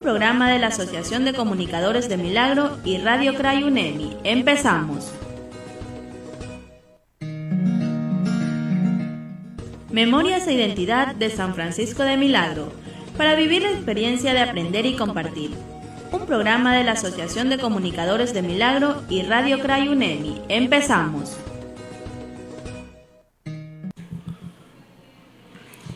Programa de la Asociación de Comunicadores de Milagro y Radio Cray UNEMI. Empezamos. Memorias e Identidad de San Francisco de Milagro, para vivir la experiencia de aprender y compartir. Un programa de la Asociación de Comunicadores de Milagro y Radio Cray UNEMI. Empezamos.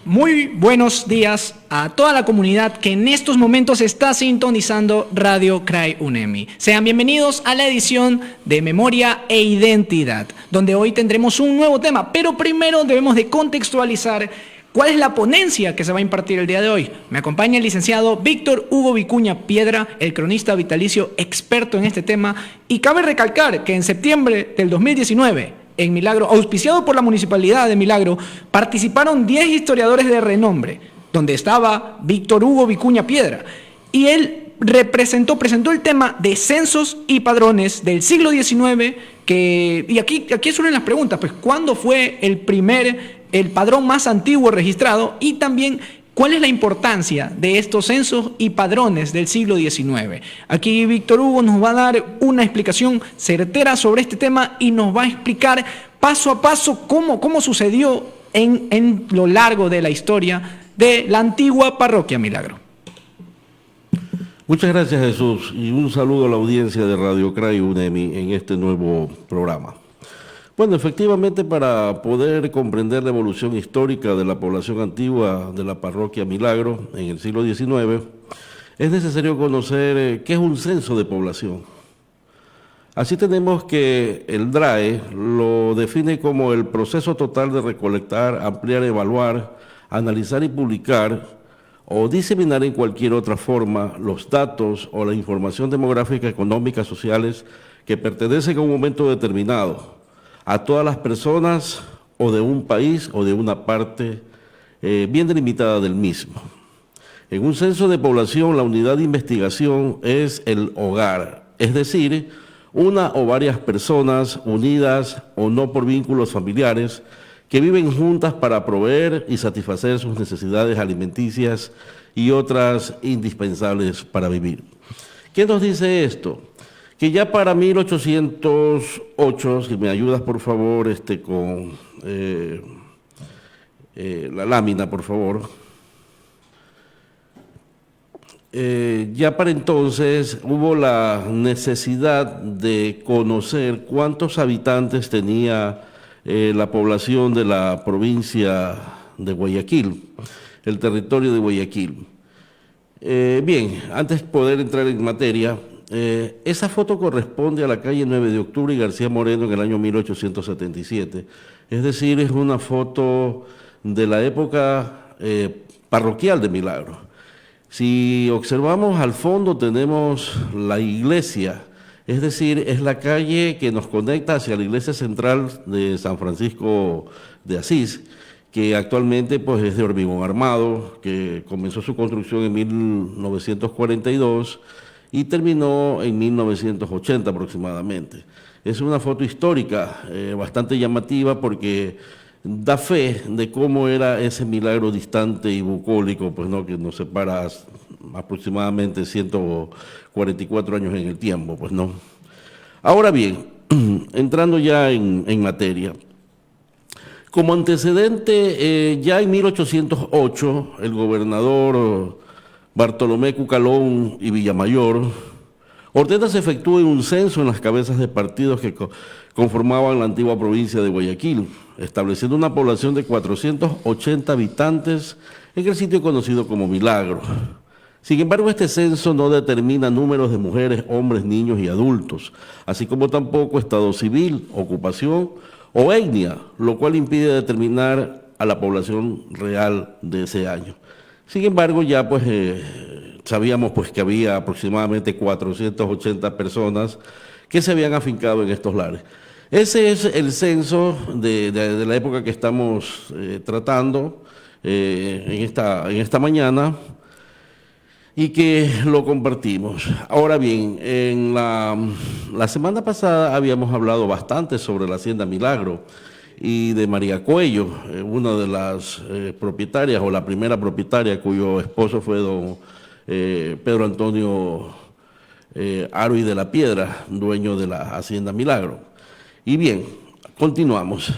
Muy buenos días a toda la comunidad que en estos momentos está sintonizando Radio Cray UNEMI. Sean bienvenidos a la edición de Memoria e Identidad, donde hoy tendremos un nuevo tema, pero primero debemos de contextualizar cuál es la ponencia que se va a impartir el día de hoy. Me acompaña el licenciado Víctor Hugo Vicuña Piedra, el cronista vitalicio experto en este tema, y cabe recalcar que en septiembre del 2019, en Milagro, auspiciado por la Municipalidad de Milagro, participaron 10 historiadores de renombre, donde estaba Víctor Hugo Vicuña Piedra, y él presentó el tema de censos y padrones del siglo XIX, y aquí surgen las preguntas, pues, ¿cuándo fue el padrón más antiguo registrado? Y también, ¿cuál es la importancia de estos censos y padrones del siglo XIX? Aquí Víctor Hugo nos va a dar una explicación certera sobre este tema y nos va a explicar paso a paso cómo sucedió en lo largo de la historia de la antigua parroquia Milagro. Muchas gracias, Jesús, y un saludo a la audiencia de Radio Cray UNEMI en este nuevo programa. Bueno, efectivamente, para poder comprender la evolución histórica de la población antigua de la parroquia Milagro en el siglo XIX, es necesario conocer qué es un censo de población. Así tenemos que el DRAE lo define como el proceso total de recolectar, ampliar, evaluar, analizar y publicar o diseminar en cualquier otra forma los datos o la información demográfica, económica, sociales que pertenecen a un momento determinado a todas las personas o de un país o de una parte bien delimitada del mismo. En un censo de población, la unidad de investigación es el hogar, es decir, una o varias personas unidas o no por vínculos familiares que viven juntas para proveer y satisfacer sus necesidades alimenticias y otras indispensables para vivir. ¿Qué nos dice esto? Que ya para 1808, si me ayudas por favor con la lámina, por favor. Ya para entonces hubo la necesidad de conocer cuántos habitantes tenía la población de la provincia de Guayaquil, el territorio de Guayaquil. Bien, antes de poder entrar en materia, esa foto corresponde a la calle 9 de Octubre y García Moreno en el año 1877. Es decir, es una foto de la época parroquial de Milagro. Si observamos al fondo tenemos la iglesia, es decir, es la calle que nos conecta hacia la iglesia central de San Francisco de Asís, que actualmente pues, es de hormigón armado, que comenzó su construcción en 1942 y terminó en 1980 aproximadamente. Es una foto histórica bastante llamativa porque da fe de cómo era ese Milagro distante y bucólico, pues no, que nos separa aproximadamente 144 años en el tiempo, pues no. Ahora bien, entrando ya en materia, como antecedente, ya en 1808 el gobernador Bartolomé Cucalón y Villamayor ordena se efectúe un censo en las cabezas de partidos que conformaban la antigua provincia de Guayaquil, estableciendo una población de 480 habitantes en el sitio conocido como Milagro. Sin embargo, este censo no determina números de mujeres, hombres, niños y adultos, así como tampoco estado civil, ocupación o etnia, lo cual impide determinar a la población real de ese año. Sin embargo, ya pues sabíamos pues que había aproximadamente 480 personas que se habían afincado en estos lares. Ese es el censo de la época que estamos tratando en esta mañana y que lo compartimos. Ahora bien, en la semana pasada habíamos hablado bastante sobre la Hacienda Milagro y de María Cuello, una de las propietarias o la primera propietaria cuyo esposo fue don Pedro Antonio Aro y de la Piedra, dueño de la Hacienda Milagro. Y bien, continuamos.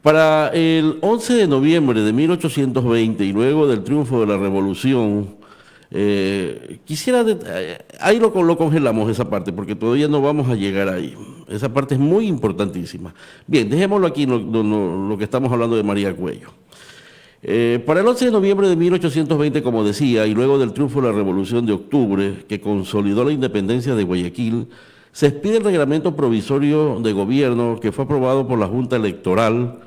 Para el 11 de noviembre de 1820 y luego del triunfo de la Revolución, ahí lo congelamos esa parte, porque todavía no vamos a llegar ahí. Esa parte es muy importantísima. Bien, dejémoslo aquí, lo que estamos hablando de María Cuello. Para el 11 de noviembre de 1820, como decía, y luego del triunfo de la Revolución de Octubre, que consolidó la independencia de Guayaquil, se expide el reglamento provisorio de gobierno que fue aprobado por la Junta Electoral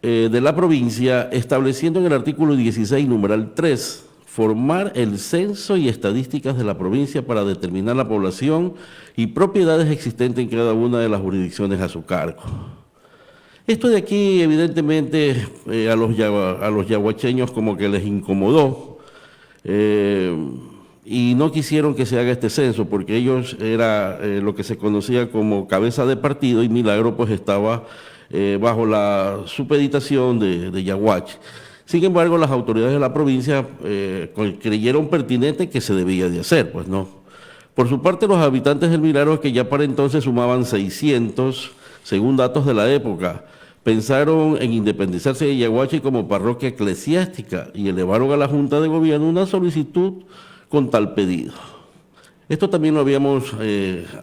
de la provincia, estableciendo en el artículo 16, numeral 3, formar el censo y estadísticas de la provincia para determinar la población y propiedades existentes en cada una de las jurisdicciones a su cargo. Esto de aquí, evidentemente, a los yaguacheños como que les incomodó y no quisieron que se haga este censo, porque ellos era lo que se conocía como cabeza de partido, y Milagro pues estaba bajo la supeditación de Yaguachi. Sin embargo, las autoridades de la provincia creyeron pertinente que se debía de hacer, pues no. Por su parte, los habitantes del Milagro, que ya para entonces sumaban 600, según datos de la época, pensaron en independizarse de Yaguachi como parroquia eclesiástica y elevaron a la Junta de Gobierno una solicitud con tal pedido. Esto también lo habíamos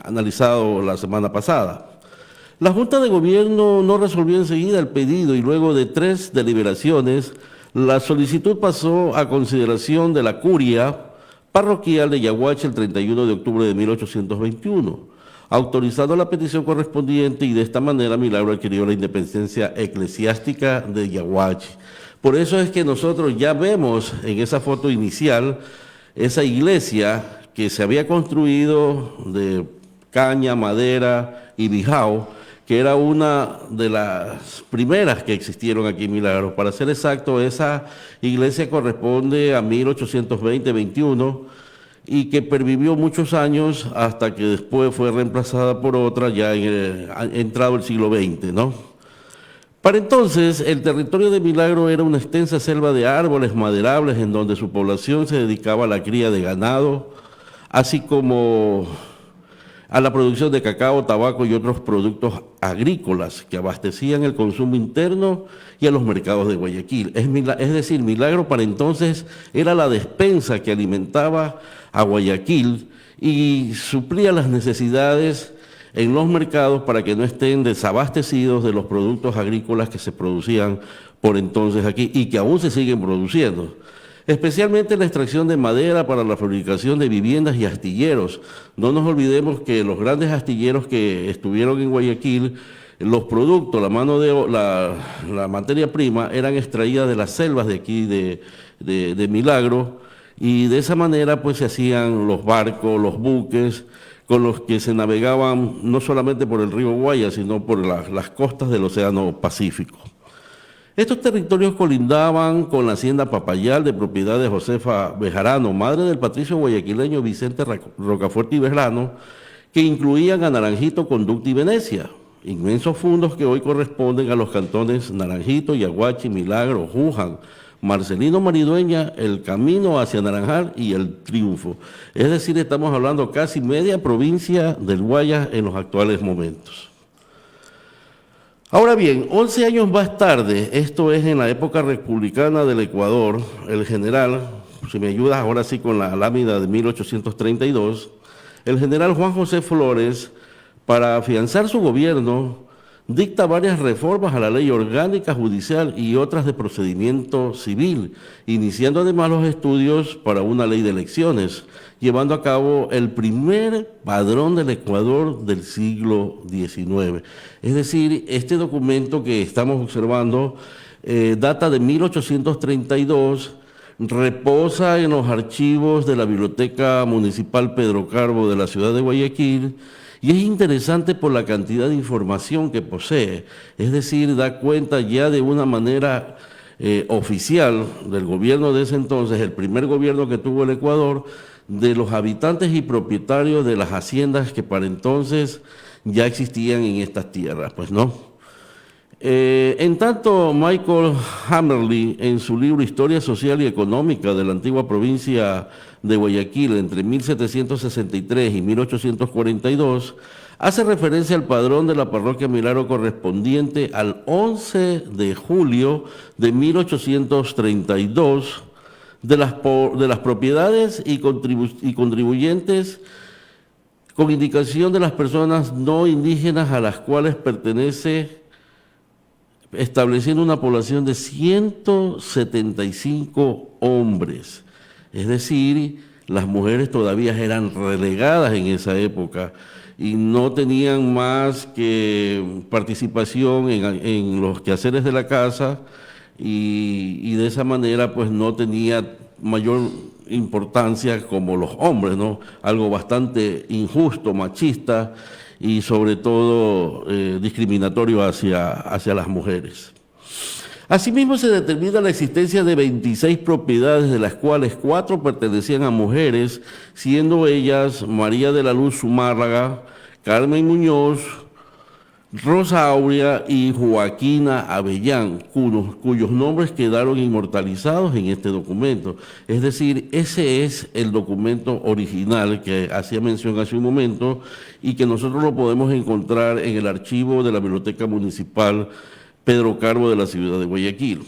analizado la semana pasada. La Junta de Gobierno no resolvió enseguida el pedido y luego de 3 deliberaciones, la solicitud pasó a consideración de la curia parroquial de Yaguachi el 31 de octubre de 1821, autorizando la petición correspondiente, y de esta manera Milagro adquirió la independencia eclesiástica de Yaguachi. Por eso es que nosotros ya vemos en esa foto inicial esa iglesia que se había construido de caña, madera y bijao, que era una de las primeras que existieron aquí en Milagro. Para ser exacto, esa iglesia corresponde a 1820-21 y que pervivió muchos años hasta que después fue reemplazada por otra ya entrado el siglo XX, ¿no? Para entonces, el territorio de Milagro era una extensa selva de árboles maderables en donde su población se dedicaba a la cría de ganado, así como a la producción de cacao, tabaco y otros productos agrícolas que abastecían el consumo interno y a los mercados de Guayaquil. Es decir, Milagro para entonces era la despensa que alimentaba a Guayaquil y suplía las necesidades en los mercados para que no estén desabastecidos de los productos agrícolas que se producían por entonces aquí y que aún se siguen produciendo. Especialmente la extracción de madera para la fabricación de viviendas y astilleros. No nos olvidemos que los grandes astilleros que estuvieron en Guayaquil, los productos, la materia prima, eran extraídas de las selvas de aquí de Milagro, y de esa manera pues se hacían los barcos, los buques, con los que se navegaban no solamente por el río Guaya, sino por las costas del Océano Pacífico. Estos territorios colindaban con la hacienda Papayal, de propiedad de Josefa Bejarano, madre del patricio guayaquileño Vicente Rocafuerte y Bejarano, que incluían a Naranjito, Conducta y Venecia, inmensos fundos que hoy corresponden a los cantones Naranjito, Yaguachi, Milagro, Juján, Marcelino Maridueña, El Camino hacia Naranjal y El Triunfo. Es decir, estamos hablando casi media provincia del Guayas en los actuales momentos. Ahora bien, 11 años más tarde, esto es en la época republicana del Ecuador, el general, si me ayudas ahora sí con la lámina de 1832, el general Juan José Flores, para afianzar su gobierno, dicta varias reformas a la ley orgánica judicial y otras de procedimiento civil, iniciando además los estudios para una ley de elecciones, llevando a cabo el primer padrón del Ecuador del siglo XIX. Es decir, este documento que estamos observando data de 1832, reposa en los archivos de la Biblioteca Municipal Pedro Carbo de la ciudad de Guayaquil, y es interesante por la cantidad de información que posee, es decir, da cuenta ya de una manera oficial del gobierno de ese entonces, el primer gobierno que tuvo el Ecuador, de los habitantes y propietarios de las haciendas que para entonces ya existían en estas tierras, pues no. En tanto, Michael Hammerly, en su libro Historia Social y Económica de la antigua provincia de Guayaquil entre 1763 y 1842, hace referencia al padrón de la parroquia Milagro correspondiente al 11 de julio de 1832 de las propiedades y contribuyentes con indicación de las personas no indígenas a las cuales pertenece, estableciendo una población de 175 hombres. Es decir, las mujeres todavía eran relegadas en esa época y no tenían más que participación en los quehaceres de la casa y de esa manera pues no tenía mayor importancia como los hombres, ¿no? Algo bastante injusto, machista y sobre todo discriminatorio hacia las mujeres. Asimismo, se determina la existencia de 26 propiedades, de las cuales 4 pertenecían a mujeres, siendo ellas María de la Luz Zumárraga, Carmen Muñoz, Rosa Aurea y Joaquina Avellán, cuyos nombres quedaron inmortalizados en este documento. Es decir, ese es el documento original que hacía mención hace un momento y que nosotros lo podemos encontrar en el archivo de la Biblioteca Municipal Pedro Carbo de la ciudad de Guayaquil.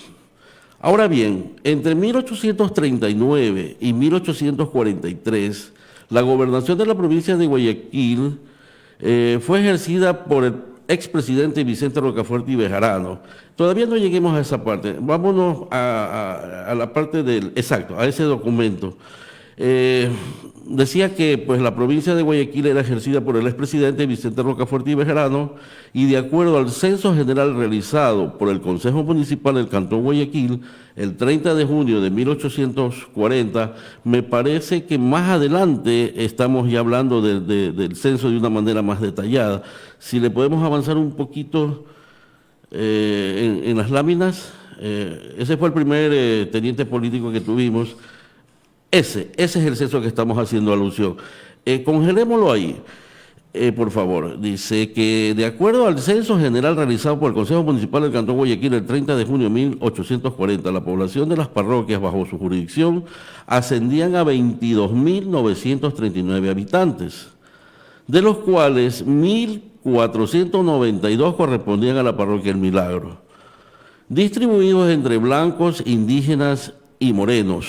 Ahora bien, entre 1839 y 1843, la gobernación de la provincia de Guayaquil fue ejercida por el expresidente Vicente Rocafuerte y Bejarano. Todavía no lleguemos a esa parte, vámonos a la parte a ese documento. Decía que pues, la provincia de Guayaquil era ejercida por el expresidente Vicente Rocafuerte y Bejarano y de acuerdo al censo general realizado por el Consejo Municipal del Cantón Guayaquil el 30 de junio de 1840, me parece que más adelante estamos ya hablando del censo de una manera más detallada. Si le podemos avanzar un poquito en las láminas, ese fue el primer teniente político que tuvimos. Ese es el censo que estamos haciendo alusión. Congelémoslo ahí, por favor. Dice que de acuerdo al censo general realizado por el Consejo Municipal del Cantón Guayaquil el 30 de junio de 1840, la población de las parroquias bajo su jurisdicción ascendían a 22.939 habitantes, de los cuales 1.492 correspondían a la parroquia El Milagro, distribuidos entre blancos, indígenas y morenos.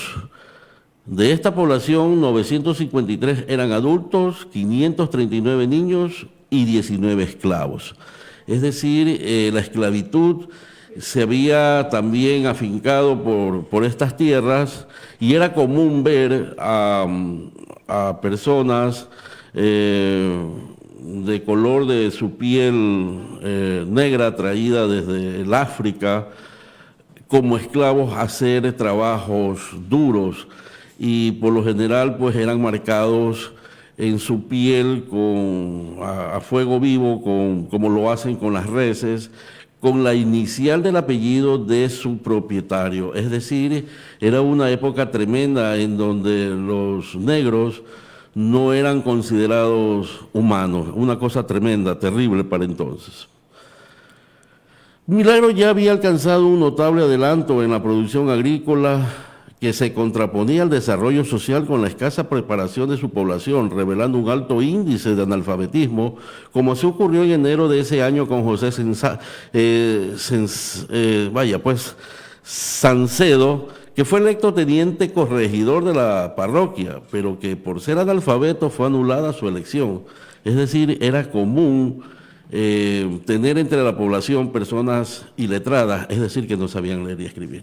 De esta población, 953 eran adultos, 539 niños y 19 esclavos. Es decir, la esclavitud se había también afincado por estas tierras y era común ver a personas de color de su piel negra traída desde el África como esclavos a hacer trabajos duros. Y por lo general pues eran marcados en su piel a fuego vivo, como lo hacen con las reses, con la inicial del apellido de su propietario. Es decir, era una época tremenda en donde los negros no eran considerados humanos, una cosa tremenda, terrible para entonces. Milagro ya había alcanzado un notable adelanto en la producción agrícola, que se contraponía al desarrollo social con la escasa preparación de su población, revelando un alto índice de analfabetismo, como se ocurrió en enero de ese año con José Sancedo, que fue electo teniente corregidor de la parroquia, pero que por ser analfabeto fue anulada su elección. Es decir, era común tener entre la población personas iletradas, es decir, que no sabían leer y escribir.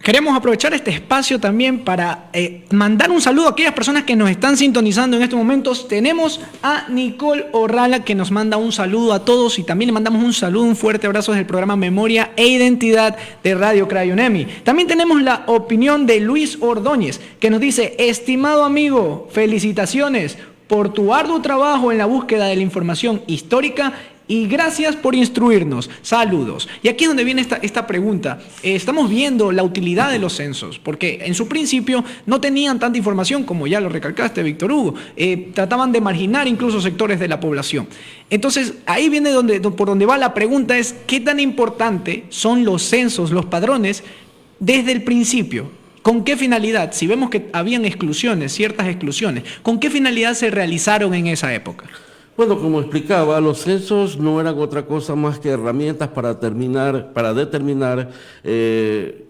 Queremos aprovechar este espacio también para mandar un saludo a aquellas personas que nos están sintonizando en estos momentos. Tenemos a Nicole Orrala que nos manda un saludo a todos y también le mandamos un saludo, un fuerte abrazo desde el programa Memoria e Identidad de Radio Cray UNEMI. También tenemos la opinión de Luis Ordóñez que nos dice: estimado amigo, felicitaciones por tu arduo trabajo en la búsqueda de la información histórica y gracias por instruirnos. Saludos. Y aquí es donde viene esta pregunta. Estamos viendo la utilidad de los censos, porque en su principio no tenían tanta información, como ya lo recalcaste, Víctor Hugo. Trataban de marginar incluso sectores de la población. Entonces, ahí viene por donde va la pregunta, es ¿qué tan importante son los censos, los padrones, desde el principio? ¿Con qué finalidad? Si vemos que habían exclusiones, ciertas exclusiones, ¿con qué finalidad se realizaron en esa época? Bueno, como explicaba, los censos no eran otra cosa más que herramientas para determinar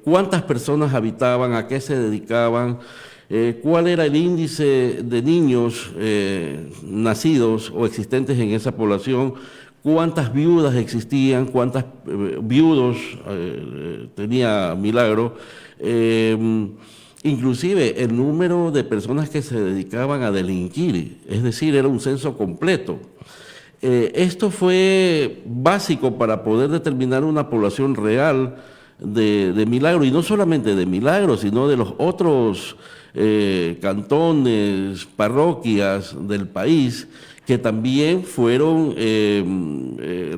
cuántas personas habitaban, a qué se dedicaban, cuál era el índice de niños nacidos o existentes en esa población, cuántas viudas existían, cuántos viudos tenía Milagro, inclusive el número de personas que se dedicaban a delinquir, es decir, era un censo completo. Esto fue básico para poder determinar una población real de Milagro, y no solamente de Milagro, sino de los otros cantones, parroquias del país, que también fueron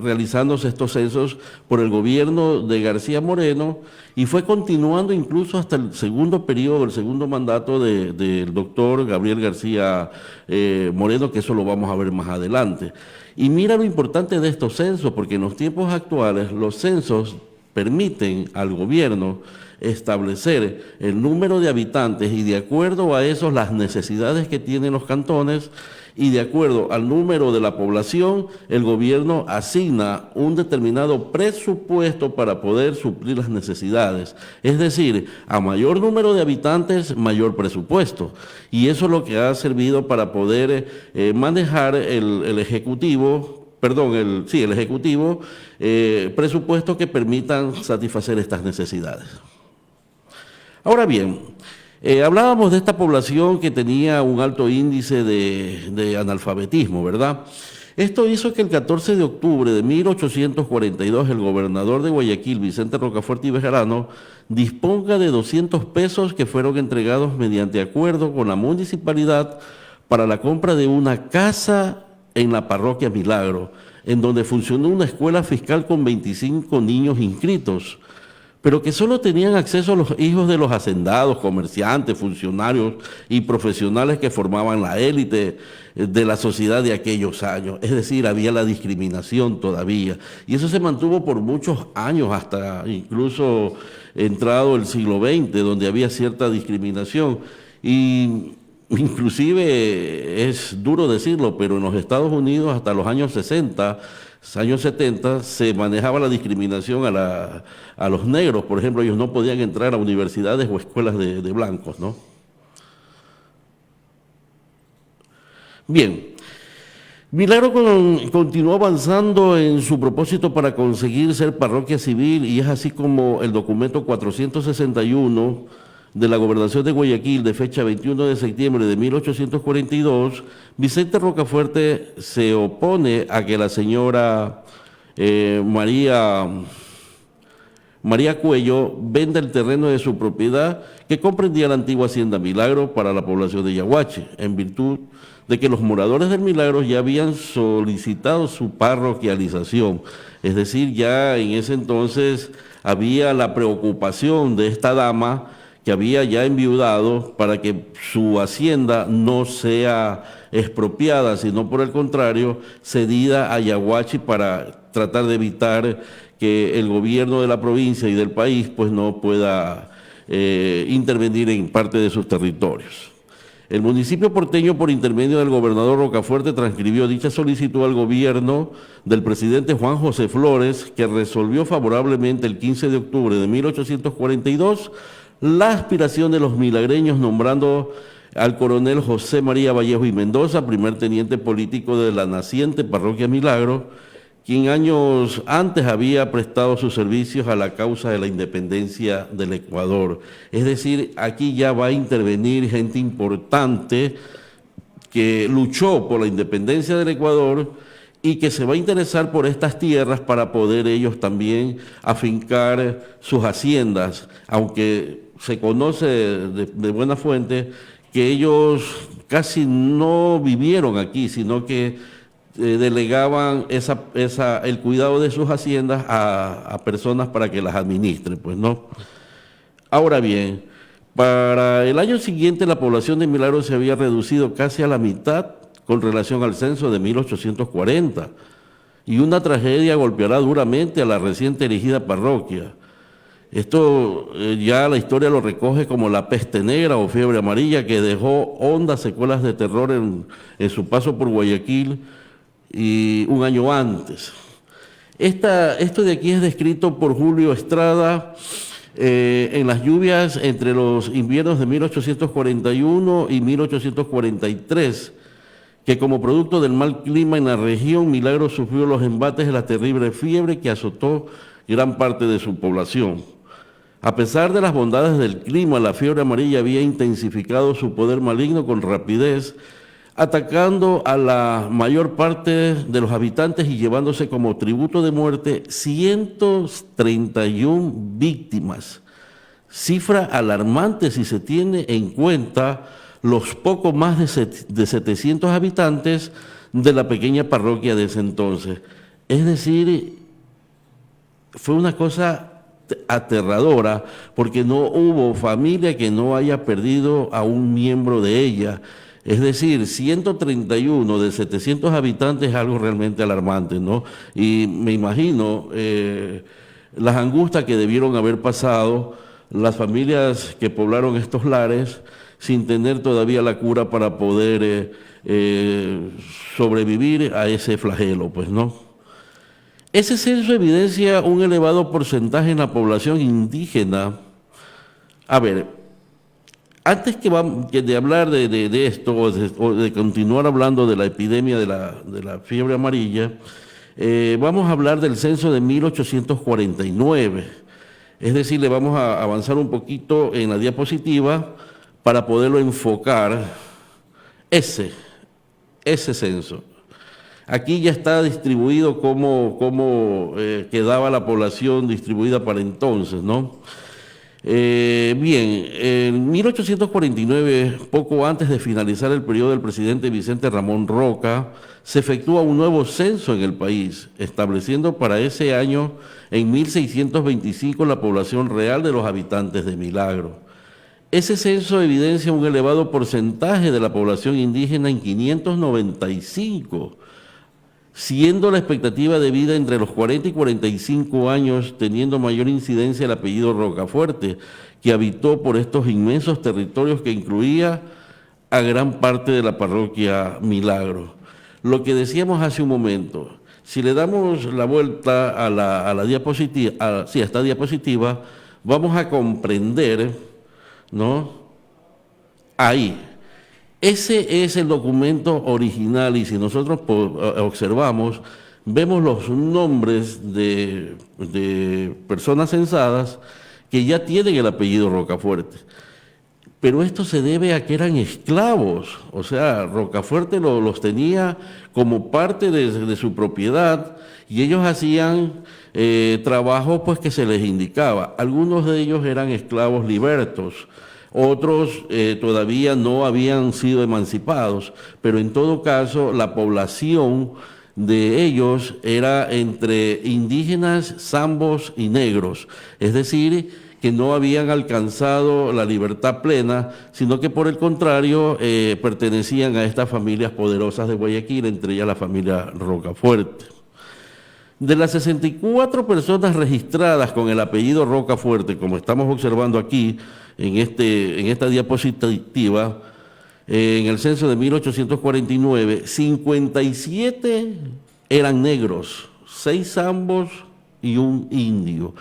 realizándose estos censos por el gobierno de García Moreno, y fue continuando incluso hasta el segundo periodo, el segundo mandato del doctor Gabriel García Moreno, que eso lo vamos a ver más adelante. Y mira lo importante de estos censos, porque en los tiempos actuales los censos permiten al gobierno establecer el número de habitantes y de acuerdo a eso las necesidades que tienen los cantones, y de acuerdo al número de la población, el gobierno asigna un determinado presupuesto para poder suplir las necesidades. Es decir, a mayor número de habitantes, mayor presupuesto. Y eso es lo que ha servido para poder manejar el Ejecutivo, presupuestos que permitan satisfacer estas necesidades. Ahora bien, hablábamos de esta población que tenía un alto índice de analfabetismo, ¿verdad? Esto hizo que el 14 de octubre de 1842 el gobernador de Guayaquil, Vicente Rocafuerte y Bejarano, disponga de 200 pesos que fueron entregados mediante acuerdo con la municipalidad para la compra de una casa en la parroquia Milagro, en donde funcionó una escuela fiscal con 25 niños inscritos, pero que solo tenían acceso a los hijos de los hacendados, comerciantes, funcionarios y profesionales que formaban la élite de la sociedad de aquellos años. Es decir, había la discriminación todavía. Y eso se mantuvo por muchos años, hasta incluso entrado el siglo XX, donde había cierta discriminación. Y inclusive, es duro decirlo, pero en los Estados Unidos hasta los años 60, años 70, se manejaba la discriminación a los negros. Por ejemplo, ellos no podían entrar a universidades o escuelas de blancos, ¿no? Bien, Milagro continuó avanzando en su propósito para conseguir ser parroquia civil, y es así como el documento 461 de la Gobernación de Guayaquil, de fecha 21 de septiembre de 1842, Vicente Rocafuerte se opone a que la señora María Cuello venda el terreno de su propiedad, que comprendía la antigua hacienda Milagro, para la población de Yaguachi, en virtud de que los moradores del Milagro ya habían solicitado su parroquialización. Es decir, ya en ese entonces había la preocupación de esta dama, que había ya enviudado, para que su hacienda no sea expropiada, sino por el contrario, cedida a Yaguachi, para tratar de evitar que el gobierno de la provincia y del país pues no pueda intervenir en parte de sus territorios. El municipio porteño, por intermedio del gobernador Rocafuerte, transcribió dicha solicitud al gobierno del presidente Juan José Flores, que resolvió favorablemente el 15 de octubre de 1842 la aspiración de los milagreños, nombrando al coronel José María Vallejo y Mendoza, primer teniente político de la naciente parroquia Milagro, quien años antes había prestado sus servicios a la causa de la independencia del Ecuador. Es decir, aquí ya va a intervenir gente importante que luchó por la independencia del Ecuador y que se va a interesar por estas tierras para poder ellos también afincar sus haciendas, aunque se conoce de buena fuente que ellos casi no vivieron aquí, sino que delegaban el cuidado de sus haciendas a personas para que las administren, pues, ¿no? Ahora bien, para el año siguiente la población de Milagro se había reducido casi a la mitad con relación al censo de 1840, y una tragedia golpeará duramente a la reciente erigida parroquia. Esto ya la historia lo recoge como la peste negra o fiebre amarilla, que dejó hondas secuelas de terror en su paso por Guayaquil y un año antes. Esto de aquí es descrito por Julio Estrada en las lluvias entre los inviernos de 1841 y 1843, que como producto del mal clima en la región, Milagro sufrió los embates de la terrible fiebre que azotó gran parte de su población. A pesar de las bondades del clima, la fiebre amarilla había intensificado su poder maligno con rapidez, atacando a la mayor parte de los habitantes y llevándose como tributo de muerte 131 víctimas. Cifra alarmante si se tiene en cuenta los poco más de 700 habitantes de la pequeña parroquia de ese entonces. Es decir, fue una cosa aterradora, porque no hubo familia que no haya perdido a un miembro de ella. Es decir, 131 de 700 habitantes es algo realmente alarmante, ¿no? Y me imagino las angustias que debieron haber pasado las familias que poblaron estos lares sin tener todavía la cura para poder sobrevivir a ese flagelo, pues, ¿no? Ese censo evidencia un elevado porcentaje en la población indígena. A ver, antes de hablar de esto o de continuar hablando de la epidemia de la fiebre amarilla, vamos a hablar del censo de 1849. Es decir, le vamos a avanzar un poquito en la diapositiva para poderlo enfocar, ese censo. Aquí ya está distribuido cómo quedaba la población distribuida para entonces, ¿no? Bien, en 1849, poco antes de finalizar el periodo del presidente Vicente Ramón Roca, se efectúa un nuevo censo en el país, estableciendo para ese año, en 1625, la población real de los habitantes de Milagro. Ese censo evidencia un elevado porcentaje de la población indígena en 595, siendo la expectativa de vida entre los 40 y 45 años, teniendo mayor incidencia el apellido Rocafuerte, que habitó por estos inmensos territorios que incluía a gran parte de la parroquia Milagro. Lo que decíamos hace un momento, si le damos la vuelta a la diapositiva, a esta diapositiva, vamos a comprender, ¿no? Ahí. Ese es el documento original, y si nosotros observamos, vemos los nombres de personas censadas que ya tienen el apellido Rocafuerte. Pero esto se debe a que eran esclavos, o sea, Rocafuerte los tenía como parte de su propiedad, y ellos hacían trabajos pues que se les indicaba. Algunos de ellos eran esclavos libertos, otros todavía no habían sido emancipados, pero en todo caso la población de ellos era entre indígenas, zambos y negros, es decir, que no habían alcanzado la libertad plena, sino que por el contrario pertenecían a estas familias poderosas de Guayaquil, entre ellas la familia Rocafuerte. De las 64 personas registradas con el apellido Rocafuerte, como estamos observando aquí en esta diapositiva, en el censo de 1849, 57 eran negros, 6 zambos y un indio.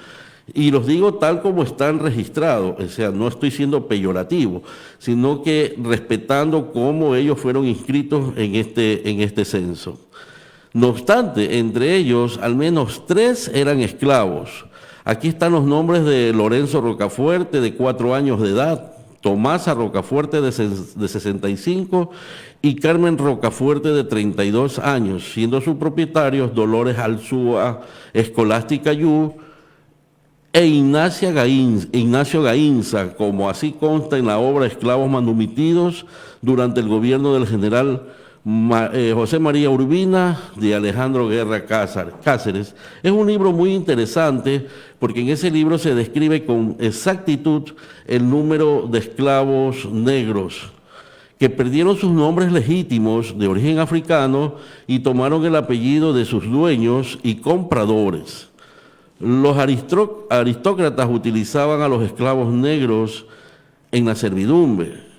Y los digo tal como están registrados, o sea, no estoy siendo peyorativo, sino que respetando cómo ellos fueron inscritos en este censo. No obstante, entre ellos, al menos 3 eran esclavos. Aquí están los nombres de Lorenzo Rocafuerte, de 4 años de edad, Tomasa Rocafuerte, de 65, y Carmen Rocafuerte, de 32 años, siendo sus propietarios Dolores Alzúa, Escolástica Yu e Ignacio Gaínza, como así consta en la obra Esclavos manumitidos durante el gobierno del general José María Urbina, de Alejandro Guerra Cáceres. Es un libro muy interesante porque en ese libro se describe con exactitud el número de esclavos negros que perdieron sus nombres legítimos de origen africano y tomaron el apellido de sus dueños y compradores. Los aristócratas utilizaban a los esclavos negros en la servidumbre.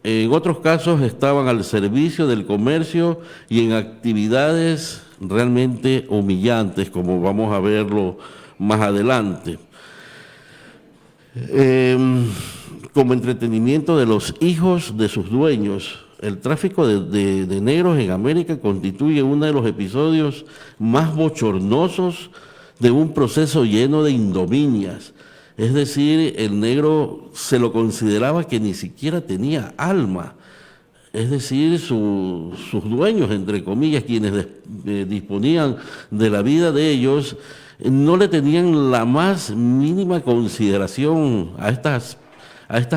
En otros casos estaban al servicio del comercio y en actividades realmente humillantes, como vamos a verlo más adelante. Como entretenimiento de los hijos de sus dueños, el tráfico de negros en América constituye uno de los episodios más bochornosos de un proceso lleno de ignominias. Es decir, el negro se lo consideraba que ni siquiera tenía alma. Es decir, sus dueños, entre comillas, quienes disponían de la vida de ellos, no le tenían la más mínima consideración a estas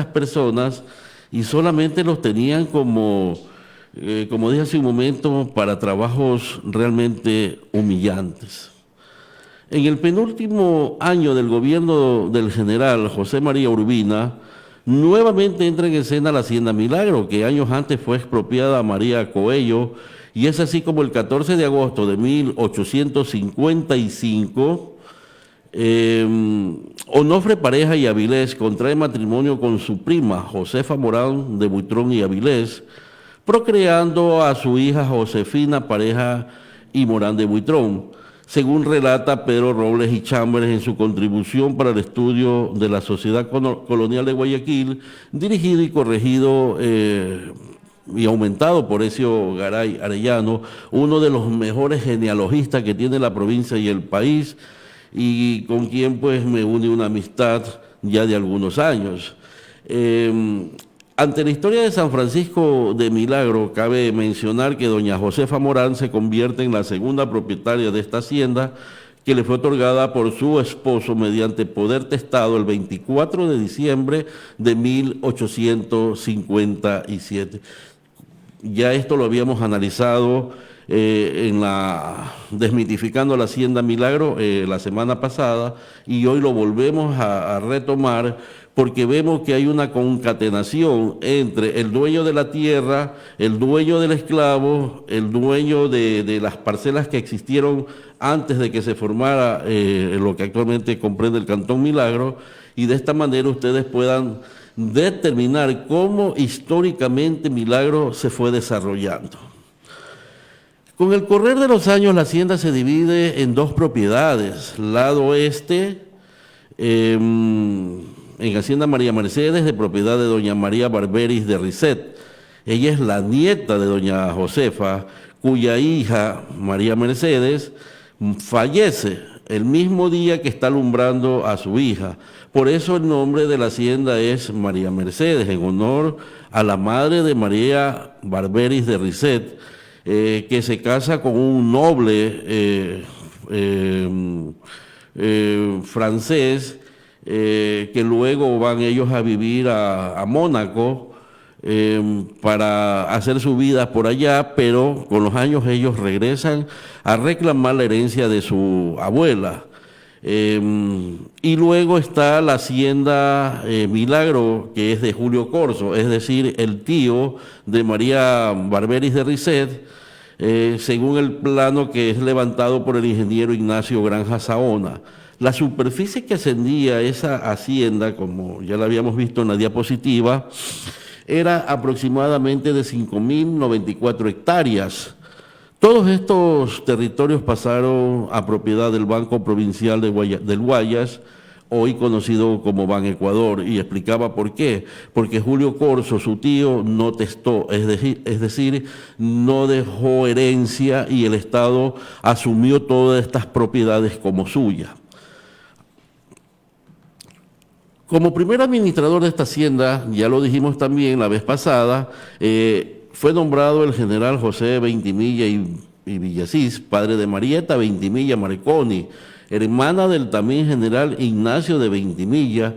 personas y solamente los tenían como dije hace un momento, para trabajos realmente humillantes. En el penúltimo año del gobierno del general José María Urbina, nuevamente entra en escena la Hacienda Milagro, que años antes fue expropiada a María Coello, y es así como el 14 de agosto de 1855, Onofre Pareja y Avilés contrae matrimonio con su prima Josefa Morán de Buitrón y Avilés, procreando a su hija Josefina Pareja y Morán de Buitrón, según relata Pedro Robles y Chambers en su contribución para el estudio de la sociedad colonial de Guayaquil, dirigido y corregido y aumentado por Ezio Garay Arellano, uno de los mejores genealogistas que tiene la provincia y el país, y con quien pues me une una amistad ya de algunos años. Ante la historia de San Francisco de Milagro, cabe mencionar que doña Josefa Morán se convierte en la segunda propietaria de esta hacienda, que le fue otorgada por su esposo mediante poder testado el 24 de diciembre de 1857. Ya esto lo habíamos analizado Desmitificando la Hacienda Milagro la semana pasada, y hoy lo volvemos a retomar porque vemos que hay una concatenación entre el dueño de la tierra, el dueño del esclavo, el dueño de las parcelas que existieron antes de que se formara lo que actualmente comprende el Cantón Milagro, y de esta manera ustedes puedan determinar cómo históricamente Milagro se fue desarrollando. Con el correr de los años, la hacienda se divide en dos propiedades. Lado oeste, en Hacienda María Mercedes, de propiedad de doña María Barberis de Risset. Ella es la nieta de doña Josefa, cuya hija, María Mercedes, fallece el mismo día que está alumbrando a su hija. Por eso el nombre de la hacienda es María Mercedes, en honor a la madre de María Barberis de Risset, que se casa con un noble francés, que luego van ellos a vivir a Mónaco para hacer su vida por allá, pero con los años ellos regresan a reclamar la herencia de su abuela. Y luego está la hacienda Milagro, que es de Julio Corso, es decir, el tío de María Barberis de Risset, según el plano que es levantado por el ingeniero Ignacio Granja Saona. La superficie que ascendía esa hacienda, como ya la habíamos visto en la diapositiva, era aproximadamente de 5.094 hectáreas. Todos estos territorios pasaron a propiedad del Banco Provincial del Guayas, hoy conocido como Ban Ecuador, y explicaba por qué. Porque Julio Corso, su tío, no testó, es decir, no dejó herencia, y el Estado asumió todas estas propiedades como suyas. Como primer administrador de esta hacienda, ya lo dijimos también la vez pasada, fue nombrado el general José Ventimilla y Villasís, padre de Marieta Ventimilla Marconi, hermana del también general Ignacio de Ventimilla,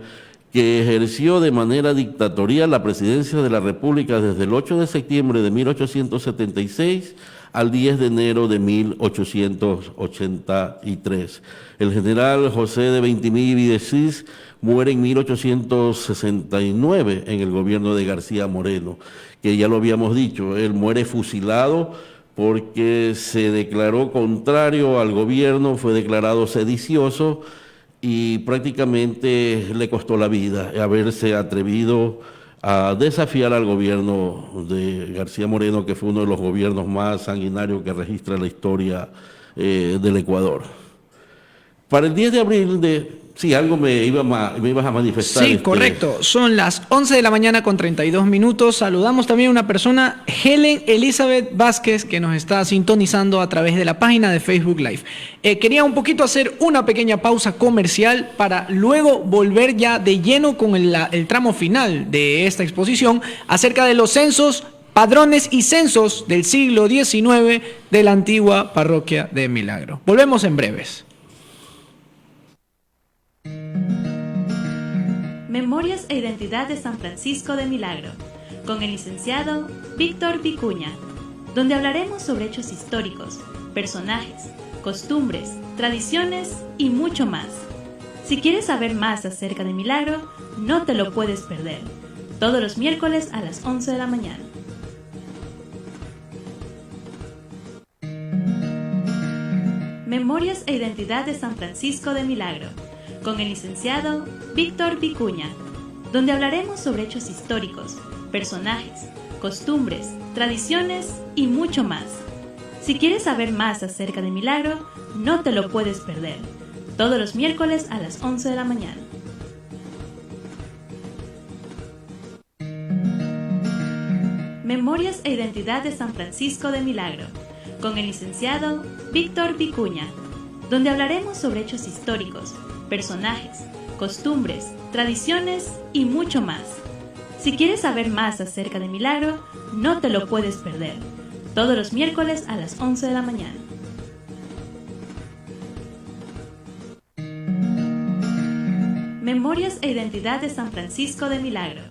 que ejerció de manera dictatorial la presidencia de la República desde el 8 de septiembre de 1876 al 10 de enero de 1883. El general José de Ventimiglia y de Cis muere en 1869 en el gobierno de García Moreno, que ya lo habíamos dicho, él muere fusilado porque se declaró contrario al gobierno, fue declarado sedicioso y prácticamente le costó la vida haberse atrevido a desafiar al gobierno de García Moreno, que fue uno de los gobiernos más sanguinarios que registra la historia del Ecuador. Para el 10 de abril sí, algo me ibas a manifestar. Sí, correcto. Son las 11 de la mañana con 32 minutos. Saludamos también a una persona, Helen Elizabeth Vázquez, que nos está sintonizando a través de la página de Facebook Live. Quería un poquito hacer una pequeña pausa comercial para luego volver ya de lleno con el tramo final de esta exposición acerca de los censos, padrones y censos del siglo XIX de la antigua parroquia de Milagro. Volvemos en breves. Memorias e Identidad de San Francisco de Milagro, con el licenciado Víctor Vicuña, donde hablaremos sobre hechos históricos, personajes, costumbres, tradiciones y mucho más. Si quieres saber más acerca de Milagro, no te lo puedes perder, todos los miércoles a las 11 de la mañana. Memorias e Identidad de San Francisco de Milagro, con el licenciado Víctor Vicuña, donde hablaremos sobre hechos históricos, personajes, costumbres, tradiciones y mucho más. Si quieres saber más acerca de Milagro, no te lo puedes perder, todos los miércoles a las 11 de la mañana. Memorias e Identidad de San Francisco de Milagro, con el licenciado Víctor Vicuña, donde hablaremos sobre hechos históricos, personajes, costumbres, tradiciones y mucho más. Si quieres saber más acerca de Milagro, no te lo puedes perder, todos los miércoles a las 11 de la mañana. Memorias e Identidad de San Francisco de Milagro.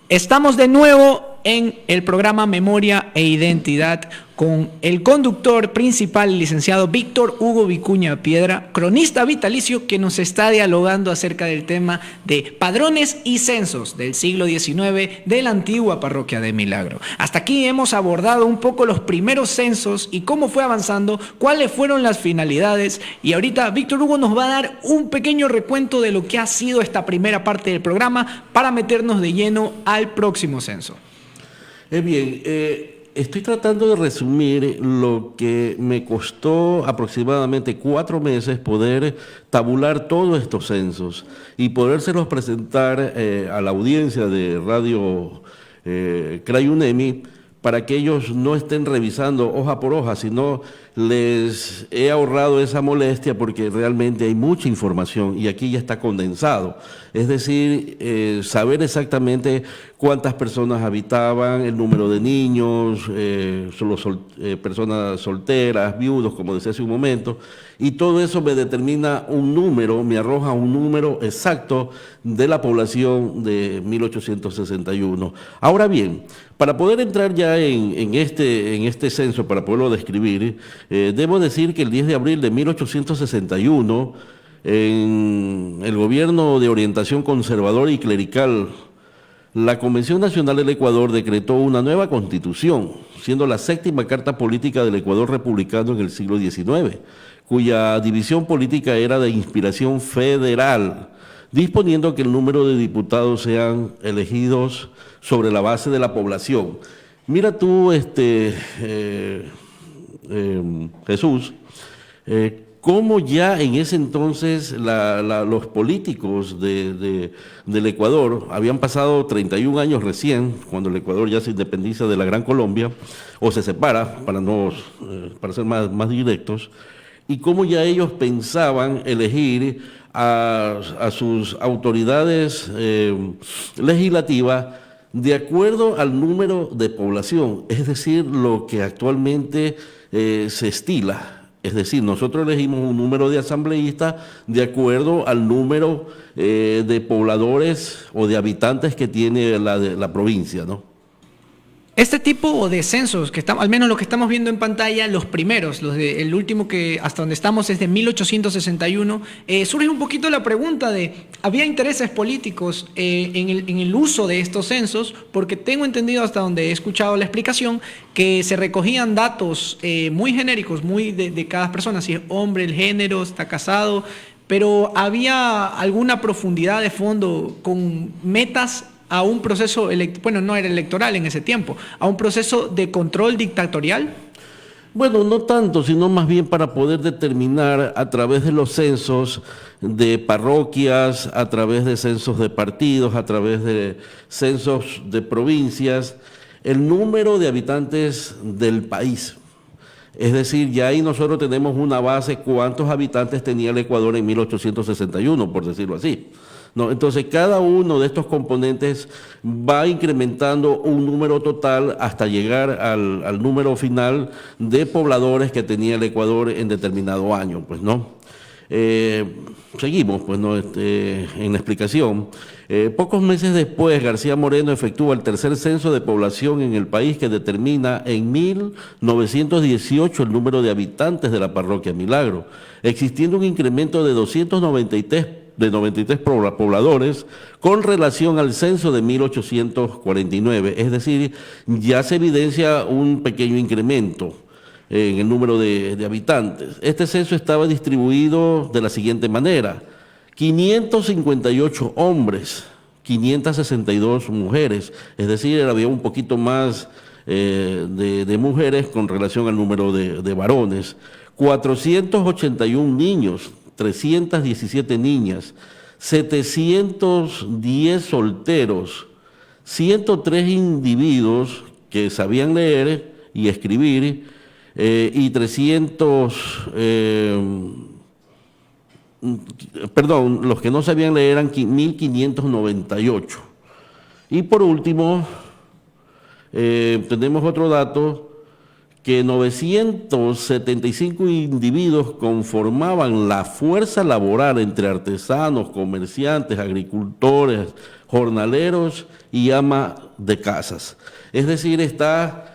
Estamos de nuevo en el programa Memoria e Identidad con el conductor principal, el licenciado Víctor Hugo Vicuña Piedra, cronista vitalicio, que nos está dialogando acerca del tema de padrones y censos del siglo XIX de la antigua parroquia de Milagro. Hasta aquí hemos abordado un poco los primeros censos y cómo fue avanzando, cuáles fueron las finalidades, y ahorita Víctor Hugo nos va a dar un pequeño recuento de lo que ha sido esta primera parte del programa para meternos de lleno al próximo censo. Bien, estoy tratando de resumir lo que me costó aproximadamente 4 meses poder tabular todos estos censos y podérselos presentar a la audiencia de Radio CRAI UNEMI, para que ellos no estén revisando hoja por hoja, sino les he ahorrado esa molestia porque realmente hay mucha información y aquí ya está condensado. Es decir, saber exactamente cuántas personas habitaban, el número de niños, personas solteras, viudos, como decía hace un momento, y todo eso me determina un número, me arroja un número exacto de la población de 1861. Ahora bien, para poder entrar ya en este censo, para poderlo describir, debo decir que el 10 de abril de 1861, en el gobierno de orientación conservadora y clerical, la Convención Nacional del Ecuador decretó una nueva constitución, siendo la 7ª carta política del Ecuador republicano en el siglo XIX, cuya división política era de inspiración federal, disponiendo que el número de diputados sean elegidos sobre la base de la población. Mira tú, Jesús, cómo ya en ese entonces los políticos del Ecuador habían pasado 31 años recién, cuando el Ecuador ya se independiza de la Gran Colombia, o se separa, para ser más directos, y cómo ya ellos pensaban elegir a sus autoridades legislativas de acuerdo al número de población, es decir, lo que actualmente se estila Es decir, nosotros elegimos un número de asambleístas de acuerdo al número de pobladores o de habitantes que tiene la provincia, ¿no? Este tipo de censos, al menos lo que estamos viendo en pantalla, los primeros, el último que hasta donde estamos es de 1861, surge un poquito la pregunta de, ¿había intereses políticos en el uso de estos censos? Porque tengo entendido, hasta donde he escuchado la explicación, que se recogían datos muy genéricos, muy de cada persona, si es hombre, el género, está casado, pero ¿había alguna profundidad de fondo con metas a un proceso, bueno, no era electoral en ese tiempo, a un proceso de control dictatorial? Bueno, no tanto, sino más bien para poder determinar a través de los censos de parroquias, a través de censos de partidos, a través de censos de provincias, el número de habitantes del país. Es decir, ya ahí nosotros tenemos una base, cuántos habitantes tenía el Ecuador en 1861, por decirlo así. ¿No? Entonces, cada uno de estos componentes va incrementando un número total hasta llegar al número final de pobladores que tenía el Ecuador en determinado año, pues, ¿no? Seguimos, pues, ¿no? En la explicación. Pocos meses después, García Moreno efectúa el tercer censo de población en el país, que determina en 1918 el número de habitantes de la parroquia Milagro, existiendo un incremento de 293 pobladores con relación al censo de 1849, es decir, ya se evidencia un pequeño incremento en el número de habitantes. Este censo estaba distribuido de la siguiente manera: 558 hombres, 562 mujeres, es decir, había un poquito más de mujeres con relación al número de varones, 481 niños, 317 niñas, 710 solteros, 103 individuos que sabían leer y escribir, y 300, los que no sabían leer eran 1.598. Y por último, tenemos otro dato, que 975 individuos conformaban la fuerza laboral entre artesanos, comerciantes, agricultores, jornaleros y ama de casas. Es decir, está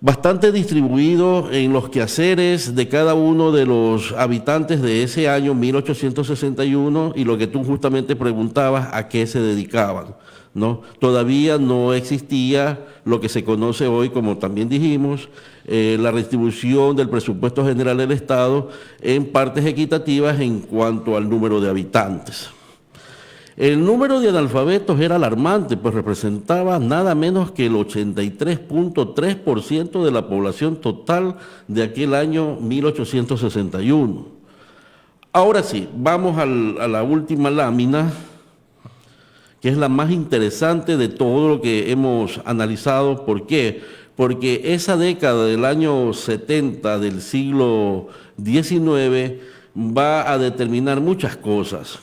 bastante distribuido en los quehaceres de cada uno de los habitantes de ese año 1861, y lo que tú justamente preguntabas, ¿a qué se dedicaban? ¿No? Todavía no existía lo que se conoce hoy, como también dijimos, la distribución del presupuesto general del Estado en partes equitativas en cuanto al número de habitantes. El número de analfabetos era alarmante, pues representaba nada menos que el 83.3% de la población total de aquel año 1861. Ahora sí, vamos a la última lámina, que es la más interesante de todo lo que hemos analizado. ¿Por qué? Porque esa década del año 70 del siglo XIX va a determinar muchas cosas.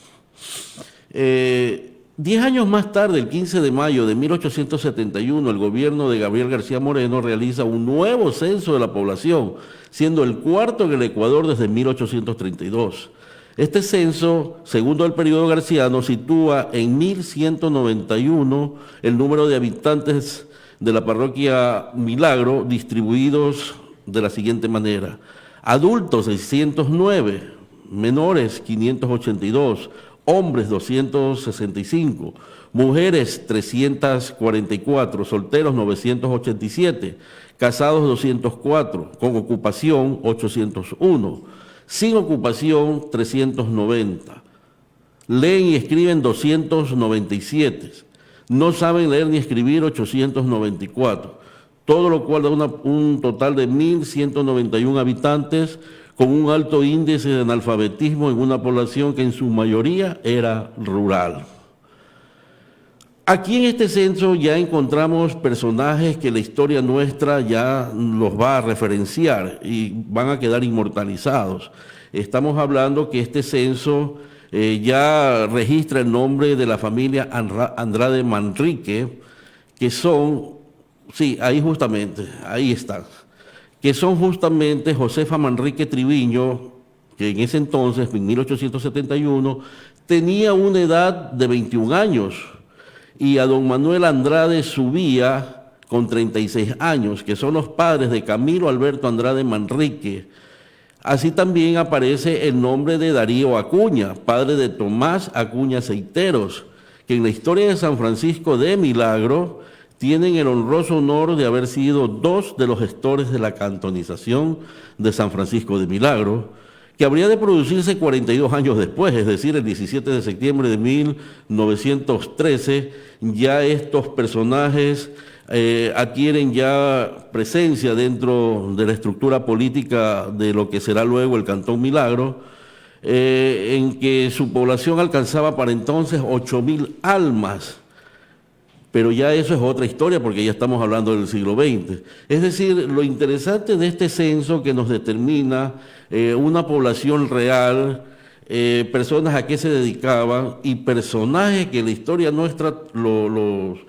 10 años más tarde, el 15 de mayo de 1871, el gobierno de Gabriel García Moreno realiza un nuevo censo de la población, siendo el cuarto en el Ecuador desde 1832. Este censo, segundo el periodo garciano, sitúa en 1191 el número de habitantes de la parroquia Milagro, distribuidos de la siguiente manera: adultos 609, menores 582, hombres 265, mujeres 344, solteros 987, casados 204, con ocupación 801, sin ocupación 390, leen y escriben 297, no saben leer ni escribir 894, todo lo cual da un total de 1.191 habitantes, con un alto índice de analfabetismo en una población que en su mayoría era rural. Aquí en este censo ya encontramos personajes que la historia nuestra ya los va a referenciar y van a quedar inmortalizados. Estamos hablando que este censo ya registra el nombre de la familia Andrade Manrique, que son, sí, ahí justamente, ahí están, que son justamente Josefa Manrique Triviño, que en ese entonces, en 1871, tenía una edad de 21 años, y a don Manuel Andrade Subía con 36 años, que son los padres de Camilo Alberto Andrade Manrique. Así también aparece el nombre de Darío Acuña, padre de Tomás Acuña Seiteros, que en la historia de San Francisco de Milagro tienen el honroso honor de haber sido dos de los gestores de la cantonización de San Francisco de Milagro, que habría de producirse 42 años después, es decir, el 17 de septiembre de 1913, ya estos personajes adquieren ya presencia dentro de la estructura política de lo que será luego el Cantón Milagro, en que su población alcanzaba para entonces 8.000 almas. Pero ya eso es otra historia porque ya estamos hablando del siglo XX. Es decir, lo interesante de este censo que nos determina una población real, personas a qué se dedicaban y personajes que la historia nuestra los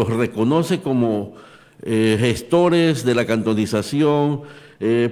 reconoce como gestores de la cantonización,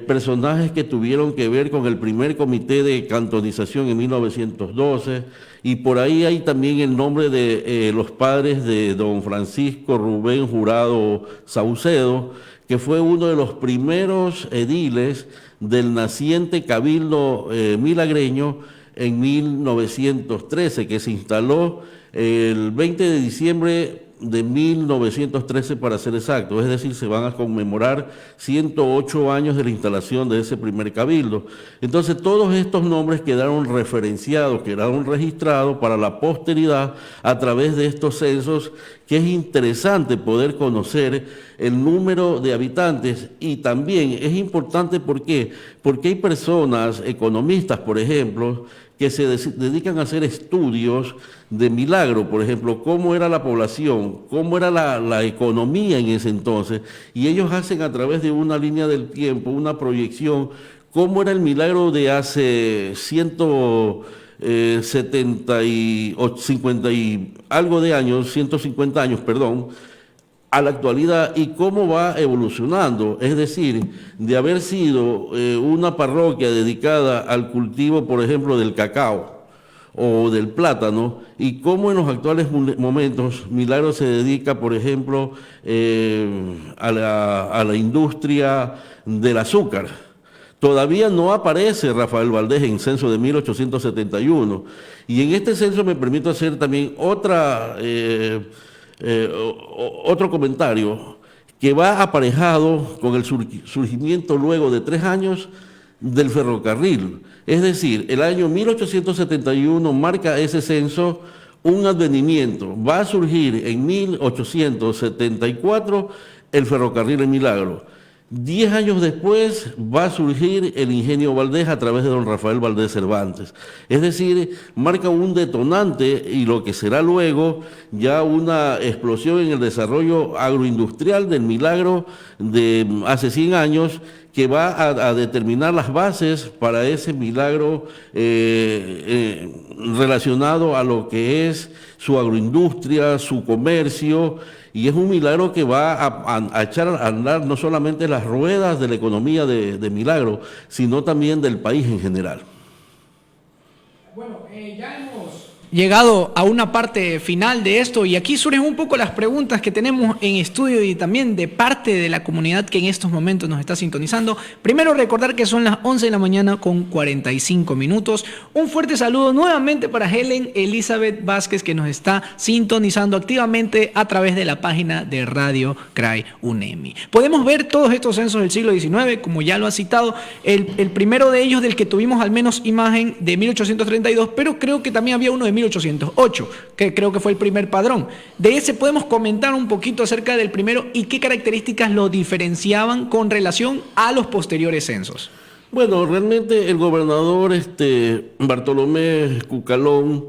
personajes que tuvieron que ver con el primer comité de cantonización en 1912, y por ahí hay también el nombre de los padres de don Francisco Rubén Jurado Saucedo, que fue uno de los primeros ediles del naciente Cabildo milagreño en 1913, que se instaló el 20 de diciembre de 1913 para ser exacto, es decir, se van a conmemorar 108 años de la instalación de ese primer cabildo. Entonces todos estos nombres quedaron referenciados, quedaron registrados para la posteridad a través de estos censos, que es interesante poder conocer el número de habitantes, y también es importante porque hay personas, economistas por ejemplo, que se dedican a hacer estudios de Milagro, por ejemplo, cómo era la población, cómo era la economía en ese entonces, y ellos hacen a través de una línea del tiempo, una proyección, cómo era el Milagro de hace 170 y 50 y algo de años, 150 años, perdón, a la actualidad, y cómo va evolucionando, es decir, de haber sido una parroquia dedicada al cultivo, por ejemplo, del cacao o del plátano, y cómo en los actuales momentos Milagro se dedica, por ejemplo, a la industria del azúcar. Todavía no aparece Rafael Valdés en el censo de 1871, y en este censo me permito hacer también otro comentario que va aparejado con el surgimiento luego de 3 años del ferrocarril. Es decir, el año 1871 marca ese censo un advenimiento. Va a surgir en 1874 el ferrocarril en Milagro. 10 años después va a surgir el ingenio Valdés a través de don Rafael Valdés Cervantes. Es decir, marca un detonante y lo que será luego ya una explosión en el desarrollo agroindustrial del Milagro de hace 100 años, que va a determinar las bases para ese Milagro relacionado a lo que es su agroindustria, su comercio. Y es un Milagro que va a echar a andar no solamente las ruedas de la economía de Milagro, sino también del país en general. Bueno, ya hemos llegado a una parte final de esto, y aquí surgen un poco las preguntas que tenemos en estudio y también de parte de la comunidad que en estos momentos nos está sintonizando. Primero, recordar que son las 11 de la mañana con 45 minutos. Un fuerte saludo nuevamente para Helen Elizabeth Vázquez, que nos está sintonizando activamente a través de la página de Radio CRAI UNEMI. Podemos ver todos estos censos del siglo XIX, como ya lo ha citado, el primero de ellos del que tuvimos al menos imagen de 1832, pero creo que también había uno de 1808, que creo que fue el primer padrón. De ese podemos comentar un poquito acerca del primero y qué características lo diferenciaban con relación a los posteriores censos. Bueno, realmente el gobernador Bartolomé Cucalón,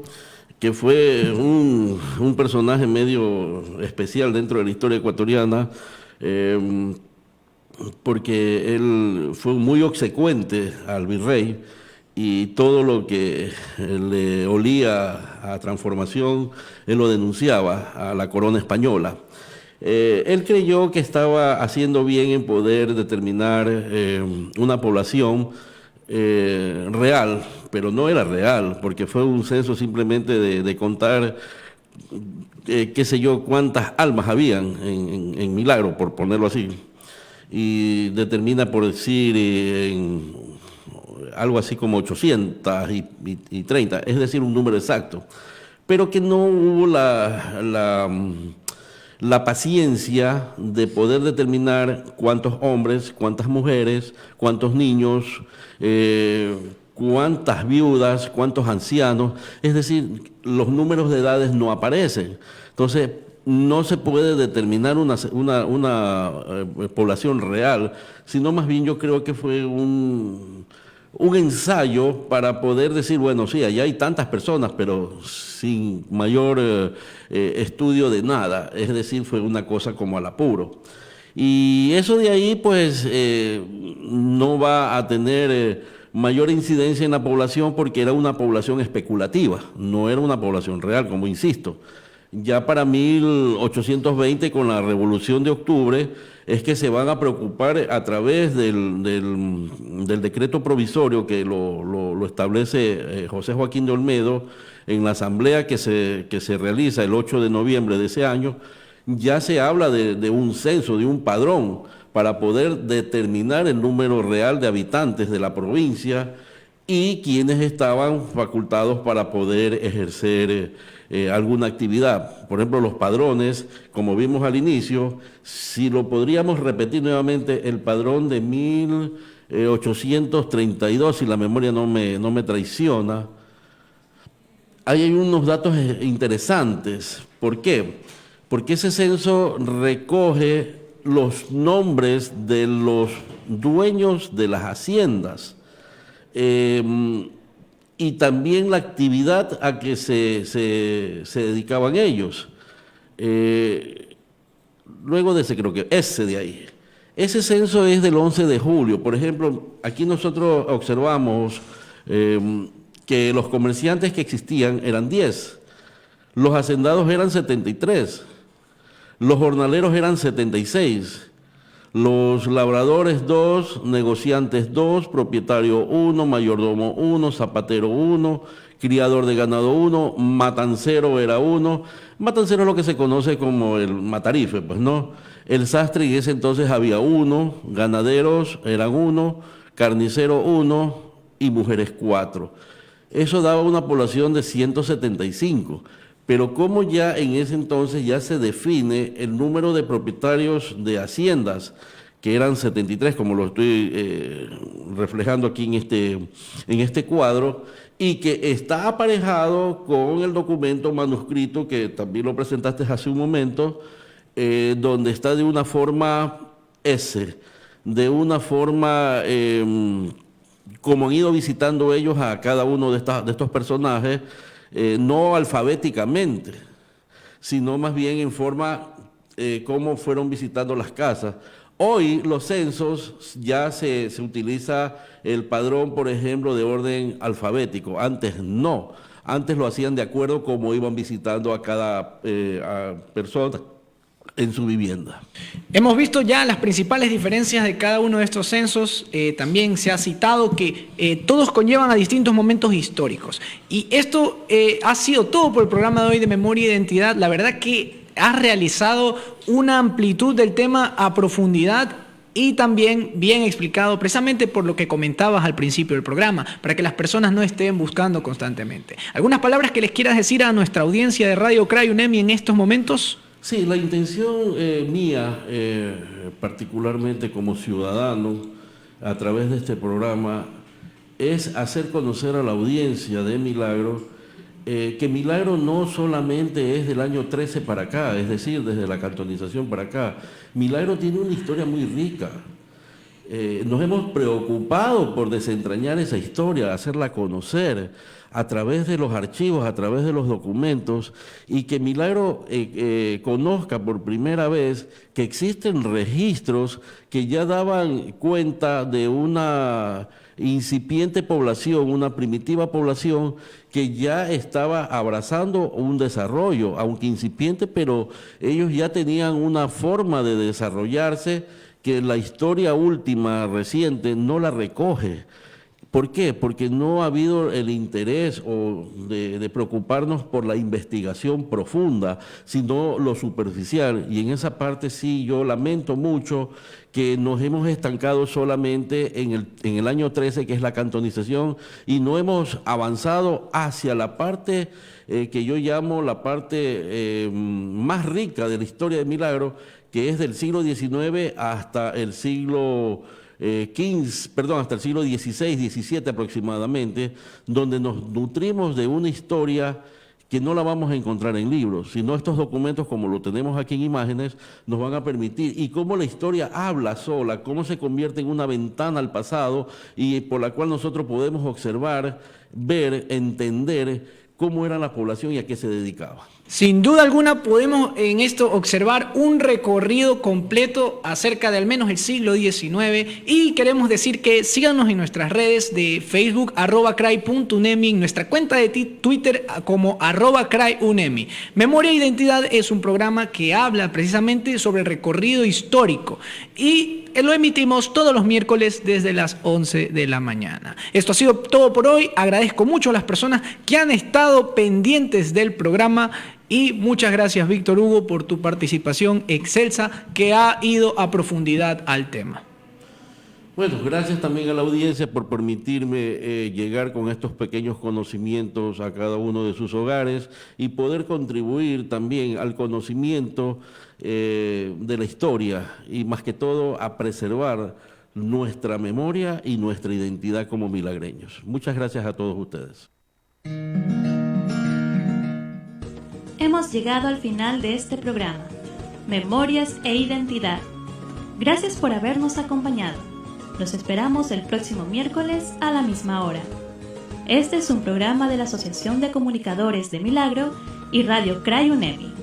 que fue un personaje medio especial dentro de la historia ecuatoriana, porque él fue muy obsecuente al virrey, y todo lo que le olía a transformación, él lo denunciaba a la corona española. Él creyó que estaba haciendo bien en poder determinar una población real, pero no era real, porque fue un censo simplemente de contar, qué sé yo, cuántas almas habían en Milagro, por ponerlo así, y determina, por decir, en algo así como 830, es decir, un número exacto, pero que no hubo la paciencia de poder determinar cuántos hombres, cuántas mujeres, cuántos niños, cuántas viudas, cuántos ancianos, es decir, los números de edades no aparecen. Entonces, no se puede determinar una población real, sino más bien yo creo que fue un ensayo para poder decir, bueno, sí, allá hay tantas personas, pero sin mayor estudio de nada, es decir, fue una cosa como al apuro. Y eso de ahí, pues, no va a tener mayor incidencia en la población porque era una población especulativa, no era una población real, como insisto. Ya para 1820, con la Revolución de Octubre, es que se van a preocupar a través del decreto provisorio que lo establece José Joaquín de Olmedo en la asamblea que se realiza el 8 de noviembre de ese año. Ya se habla de un censo, de un padrón, para poder determinar el número real de habitantes de la provincia y quienes estaban facultados para poder ejercer alguna actividad. Por ejemplo, los padrones, como vimos al inicio, si lo podríamos repetir nuevamente, el padrón de 1832, si la memoria no me traiciona, ahí hay unos datos interesantes. ¿Por qué? Porque ese censo recoge los nombres de los dueños de las haciendas, y también la actividad a que se dedicaban ellos. Luego de ese, creo que ese de ahí. Ese censo es del 11 de julio. Por ejemplo, aquí nosotros observamos que los comerciantes que existían eran 10, los hacendados eran 73, los jornaleros eran 76, los labradores 2, negociantes 2, propietario 1, mayordomo 1, zapatero 1, criador de ganado 1, matancero era 1. Matancero es lo que se conoce como el matarife, pues no. El sastre, en ese entonces había 1, ganaderos eran 1, carnicero 1 y mujeres 4. Eso daba una población de 175. Pero como ya en ese entonces ya se define el número de propietarios de haciendas, que eran 73, como lo estoy reflejando aquí en este cuadro, y que está aparejado con el documento manuscrito que también lo presentaste hace un momento, donde está de una forma de una forma como han ido visitando ellos a cada uno de estos personajes, no alfabéticamente, sino más bien en forma cómo fueron visitando las casas. Hoy los censos ya se utiliza el padrón, por ejemplo, de orden alfabético. Antes no, antes lo hacían de acuerdo como iban visitando a cada persona en su vivienda. Hemos visto ya las principales diferencias de cada uno de estos censos. También se ha citado que todos conllevan a distintos momentos históricos. Y esto ha sido todo por el programa de hoy de Memoria e Identidad. La verdad que has realizado una amplitud del tema a profundidad y también bien explicado, precisamente por lo que comentabas al principio del programa, para que las personas no estén buscando constantemente. ¿Algunas palabras que les quieras decir a nuestra audiencia de Radio CRAI UNEMI en estos momentos? Sí, la intención mía, particularmente como ciudadano, a través de este programa, es hacer conocer a la audiencia de Milagro que Milagro no solamente es del año 13 para acá, es decir, desde la cantonización para acá. Milagro tiene una historia muy rica. nos hemos preocupado por desentrañar esa historia, hacerla conocer a través de los archivos, a través de los documentos, y que Milagro conozca por primera vez que existen registros que ya daban cuenta de una incipiente población, una primitiva población que ya estaba abrazando un desarrollo, aunque incipiente, pero ellos ya tenían una forma de desarrollarse que la historia última, reciente, no la recoge. ¿Por qué? Porque no ha habido el interés de preocuparnos por la investigación profunda, sino lo superficial. Y en esa parte sí yo lamento mucho que nos hemos estancado solamente en el año 13, que es la cantonización, y no hemos avanzado hacia la parte que yo llamo la parte más rica de la historia de Milagro, que es del siglo XIX hasta el siglo hasta el siglo XVI, XVII aproximadamente, donde nos nutrimos de una historia que no la vamos a encontrar en libros, sino estos documentos, como lo tenemos aquí en imágenes, nos van a permitir, y cómo la historia habla sola, cómo se convierte en una ventana al pasado y por la cual nosotros podemos observar, ver, entender cómo era la población y a qué se dedicaba. Sin duda alguna podemos en esto observar un recorrido completo acerca de al menos el siglo XIX, y queremos decir que síganos en nuestras redes de Facebook @cray.unemi, en nuestra cuenta de Twitter como @crayunemi. Memoria e Identidad es un programa que habla precisamente sobre el recorrido histórico y lo emitimos todos los miércoles desde las 11 de la mañana. Esto ha sido todo por hoy. Agradezco mucho a las personas que han estado pendientes del programa. Y muchas gracias, Víctor Hugo, por tu participación excelsa que ha ido a profundidad al tema. Bueno, gracias también a la audiencia por permitirme llegar con estos pequeños conocimientos a cada uno de sus hogares y poder contribuir también al conocimiento de la historia y más que todo a preservar nuestra memoria y nuestra identidad como milagreños. Muchas gracias a todos ustedes. Hemos llegado al final de este programa, Memorias e Identidad. Gracias por habernos acompañado. Los esperamos el próximo miércoles a la misma hora. Este es un programa de la Asociación de Comunicadores de Milagro y Radio Cray UNEMI.